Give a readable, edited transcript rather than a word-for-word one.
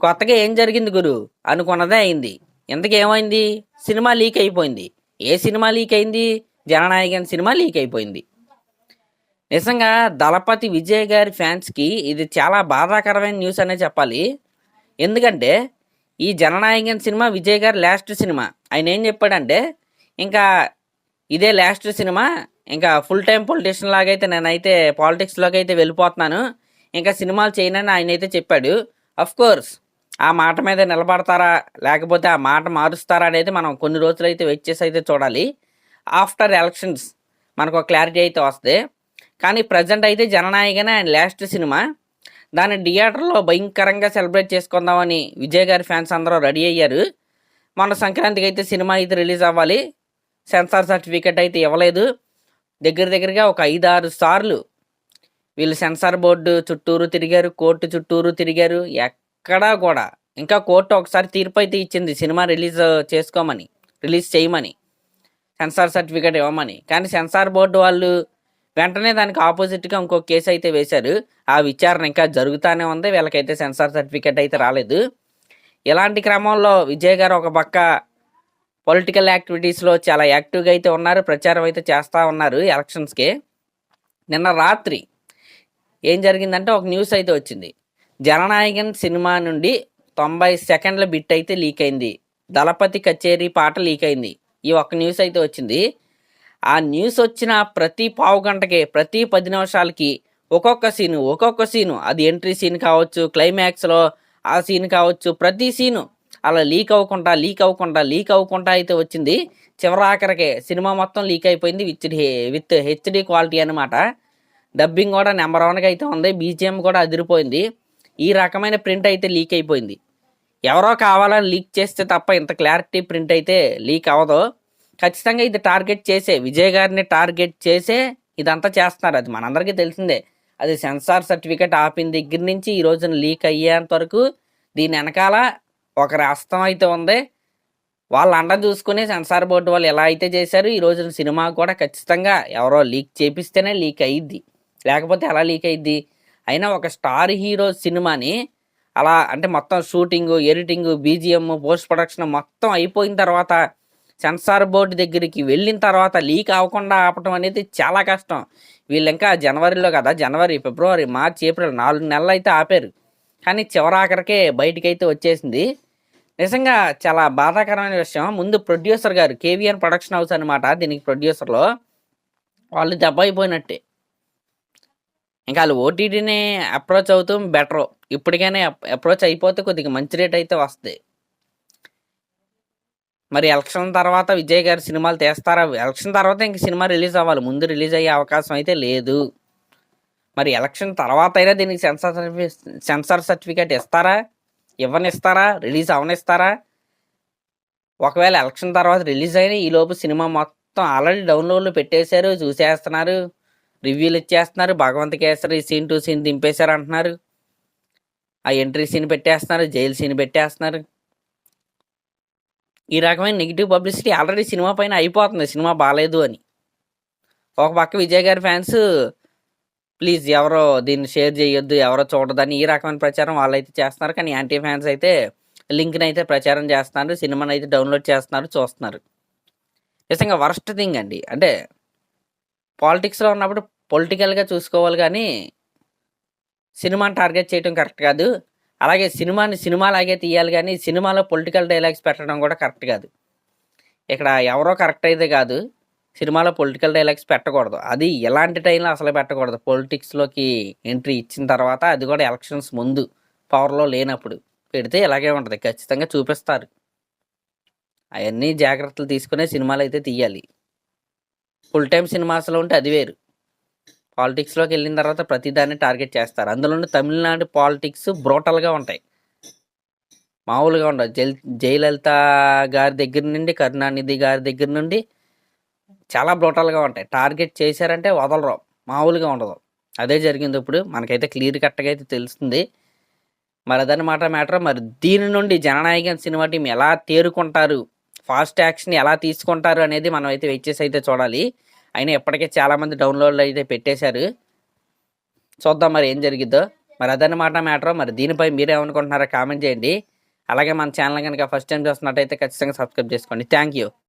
కొత్తగా ఏం జరిగింది గురు అనుకున్నదే అయింది. ఇంతకేమైంది? సినిమా లీక్ అయిపోయింది. ఏ సినిమా లీక్ అయింది? జననాయకన్ సినిమా లీక్ అయిపోయింది. నిజంగా దళపతి విజయ్ గారి ఫ్యాన్స్కి ఇది చాలా బాధాకరమైన న్యూస్ అనే చెప్పాలి. ఎందుకంటే ఈ జననాయకన్ సినిమా విజయ్ గారి లాస్ట్ సినిమా. ఆయన ఏం చెప్పాడంటే, ఇంకా ఇదే లాస్ట్ సినిమా, ఇంకా ఫుల్ టైం పొలిటీషియన్ లాగా అయితే నేనైతే పాలిటిక్స్లోకి అయితే వెళ్ళిపోతున్నాను, ఇంకా సినిమాలు చేయనని ఆయన అయితే చెప్పాడు. అఫ్ కోర్స్ ఆ మాట మీద నిలబడతారా లేకపోతే ఆ మాట మారుస్తారా అనేది మనం కొన్ని రోజులు అయితే వెయిట్ చేసి అయితే చూడాలి. ఆఫ్టర్ ఎలక్షన్స్ మనకు క్లారిటీ అయితే వస్తుంది. కానీ ప్రజెంట్ అయితే జననాయకనే ఆయన లాస్ట్ సినిమా. దాన్ని థియేటర్లో భయంకరంగా సెలబ్రేట్ చేసుకుందామని విజయ్ గారి ఫ్యాన్స్ అందరూ రెడీ అయ్యారు. మొన్న సంక్రాంతికి అయితే సినిమా అయితే రిలీజ్ అవ్వాలి. సెన్సార్ సర్టిఫికెట్ అయితే ఇవ్వలేదు. దగ్గరగా ఒక 5-6 సార్లు వీళ్ళు సెన్సార్ బోర్డు చుట్టూరు తిరిగారు, కోర్టు చుట్టూరు తిరిగారు. ఎక్కడా కూడా ఇంకా కోర్టు ఒకసారి తీర్పు అయితే ఇచ్చింది సినిమా రిలీజ్ చేయమని, సెన్సార్ సర్టిఫికేట్ ఇవ్వమని. కానీ సెన్సార్ బోర్డు వాళ్ళు వెంటనే దానికి ఆపోజిట్గా ఇంకో కేసు అయితే వేశారు. ఆ విచారణ ఇంకా జరుగుతూనే ఉంది. వీళ్ళకైతే సెన్సార్ సర్టిఫికేట్ అయితే రాలేదు. ఇలాంటి క్రమంలో విజయ్ గారు ఒక పక్క పొలిటికల్ యాక్టివిటీస్లో చాలా యాక్టివ్గా అయితే ఉన్నారు, ప్రచారం అయితే చేస్తూ ఉన్నారు ఎలక్షన్స్కి. నిన్న రాత్రి ఏం జరిగిందంటే ఒక న్యూస్ అయితే వచ్చింది. జననాయకన్ సినిమా నుండి 90 సెకండ్ల బిట్ అయితే లీక్ అయింది. దళపతి కచేరీ పాట లీక్ అయింది. ఈ ఒక్క న్యూస్ అయితే వచ్చింది. ఆ న్యూస్ వచ్చిన ప్రతి పావు గంటకి, ప్రతి 10 నిమిషాలకి ఒక్కొక్క సీను, అది ఎంట్రీ సీన్ కావచ్చు, క్లైమాక్స్లో ఆ సీన్ కావచ్చు, ప్రతి సీను అలా లీక్ అవ్వకుండా అయితే వచ్చింది. చివరాఖరికి సినిమా మొత్తం లీక్ అయిపోయింది విత్ హెచ్డి క్వాలిటీ అనమాట. డబ్బింగ్ కూడా నెంబర్ 1గా అయితే ఉంది. బీజిఎం కూడా అదిరిపోయింది. ఈ రకమైన ప్రింట్ అయితే లీక్ అయిపోయింది. ఎవరో కావాలని లీక్ చేస్తే తప్ప ఇంత క్లారిటీ ప్రింట్ అయితే లీక్ అవ్వదు. ఖచ్చితంగా ఇది టార్గెట్ చేసే, విజయ్ గారిని టార్గెట్ చేసే ఇదంతా చేస్తున్నారు. అది మనందరికీ తెలిసిందే. అది సెన్సార్ సర్టిఫికేట్ ఆపిన దగ్గర నుంచి ఈ రోజున లీక్ అయ్యేంత వరకు దీని వెనకాల ఒకరి హస్తం అయితే ఉంది. వాళ్ళ అండ చూసుకుని సెన్సార్ బోర్డు వాళ్ళు ఎలా అయితే చేశారు, ఈ రోజున సినిమా కూడా ఖచ్చితంగా ఎవరో లీక్ చేపిస్తేనే లీక్ అయ్యిద్ది, లేకపోతే ఎలా లీక్ అయ్యిద్ది? అయినా ఒక స్టార్ హీరో సినిమాని అలా అంటే మొత్తం shooting, editing, BGM, post production మొత్తం అయిపోయిన తర్వాత సెన్సార్ బోర్డు దగ్గరికి వెళ్ళిన తర్వాత లీక్ అవ్వకుండా ఆపటం అనేది చాలా కష్టం. వీళ్ళు ఇంకా జనవరిలో కదా, జనవరి, ఫిబ్రవరి, మార్చి, ఏప్రిల్ 4 నెలలు అయితే ఆపారు. కానీ చివరాఖరికే బయటికైతే వచ్చేసింది. నిజంగా చాలా బాధాకరమైన విషయం. ముందు ప్రొడ్యూసర్ గారు, కేవీఎన్ ప్రొడక్షన్ హౌస్ అనమాట దీనికి ప్రొడ్యూసర్లో, వాళ్ళు దెబ్బ అయిపోయినట్టే. ఇంకా వాళ్ళు ఓటీటీని అప్రోచ్ అవుతూ బెటరు. ఇప్పటికైనా అప్రోచ్ అయిపోతే కొద్దిగా మంచి రేట్ అయితే వస్తుంది. మరి ఎలక్షన్ తర్వాత విజయ్ గారు సినిమాలు తీస్తారా? ఎలక్షన్ తర్వాత ఇంక సినిమా రిలీజ్ అవ్వాలి, ముందు రిలీజ్ అయ్యే అవకాశం అయితే లేదు. మరి ఎలక్షన్ తర్వాత అయినా దీనికి సెన్సార్ సర్టిఫికేట్ ఇస్తారా, ఇవ్వనిస్తారా, రిలీజ్ అవనిస్తారా? ఒకవేళ ఎలక్షన్ తర్వాత రిలీజ్ అయినా ఈలోపు సినిమా మొత్తం ఆల్రెడీ డౌన్లోడ్లు పెట్టేశారు, చూసేస్తున్నారు, రివ్యూలు ఇచ్చేస్తున్నారు. భగవంత్ కేసరి సీన్ 2 సీన్ దింపేశారు అంటున్నారు, ఆ ఎంట్రీ సీన్ పెట్టేస్తున్నారు, జైలు సీన్ పెట్టేస్తున్నారు. ఈ రకమైన నెగిటివ్ పబ్లిసిటీ ఆల్రెడీ సినిమా పైన అయిపోతుంది, సినిమా బాగాలేదు అని. ఒక పక్క విజయ్ గారి ఫ్యాన్స్ ప్లీజ్ ఎవరో దీన్ని షేర్ చేయొద్దు, ఎవరో చూడదని ఈ రకమైన ప్రచారం వాళ్ళైతే చేస్తున్నారు. కానీ యాంటీ ఫ్యాన్స్ అయితే లింక్ని అయితే ప్రచారం చేస్తున్నారు, సినిమాని అయితే డౌన్లోడ్ చేస్తున్నారు, చూస్తున్నారు. నిజంగా వరస్ట్ థింగ్ అండి. అంటే పాలిటిక్స్లో ఉన్నప్పుడు పొలిటికల్గా చూసుకోవాలి, కానీ సినిమాని టార్గెట్ చేయడం కరెక్ట్ కాదు. అలాగే సినిమాని సినిమాలాగే తీయాలి, కానీ సినిమాలో పొలిటికల్ డైలాగ్స్ పెట్టడం కూడా కరెక్ట్ కాదు. ఇక్కడ ఎవరో కరెక్ట్ అయితే కాదు, సినిమాలో పొలిటికల్ డైలాగ్స్ పెట్టకూడదు. అది ఎలాంటి టైంలో అసలు పెట్టకూడదు. పొలిటిక్స్లోకి ఎంట్రీ ఇచ్చిన తర్వాత, అది కూడా ఎలక్షన్స్ ముందు పవర్లో లేనప్పుడు పెడితే ఇలాగే ఉంటుంది, ఖచ్చితంగా చూపిస్తారు. అవన్నీ జాగ్రత్తలు తీసుకునే సినిమాలు అయితే తీయాలి. ఫుల్ టైం సినిమాస్లో ఉంటే అది వేరు. పాలిటిక్స్లోకి వెళ్ళిన తర్వాత ప్రతిదాన్ని టార్గెట్ చేస్తారు. అందులోనూ తమిళనాడు పాలిటిక్స్ బ్రోటల్గా ఉంటాయి, మామూలుగా ఉండవు. జయలలిత గారి దగ్గర నుండి, కరుణానిధి గారి దగ్గర నుండి చాలా బ్రోటల్గా ఉంటాయి. టార్గెట్ చేశారంటే వదలరు, మామూలుగా ఉండదు. అదే జరిగింది ఇప్పుడు, మనకైతే క్లియర్ కట్గా అయితే తెలుస్తుంది. మరి అదనమాట మ్యాటర్. మరి దీని నుండి జననాయకన్ సినిమా టీం ఎలా తేరుకుంటారు, ఫాస్ట్ యాక్షన్ ఎలా తీసుకుంటారు అనేది మనం అయితే వెయిట్ చేసి అయితే చూడాలి. అయినా ఇప్పటికే చాలామంది డౌన్లోడ్లు అయితే పెట్టేశారు, చూద్దాం మరి ఏం జరిగిద్దో. మరి అదన్నమాట మ్యాటర్. మరి దీనిపై మీరేమనుకుంటున్నారో కామెంట్ చేయండి. అలాగే మన ఛానల్ కనుక ఫస్ట్ టైం చూస్తున్నట్టయితే ఖచ్చితంగా సబ్స్క్రైబ్ చేసుకోండి. Thank you.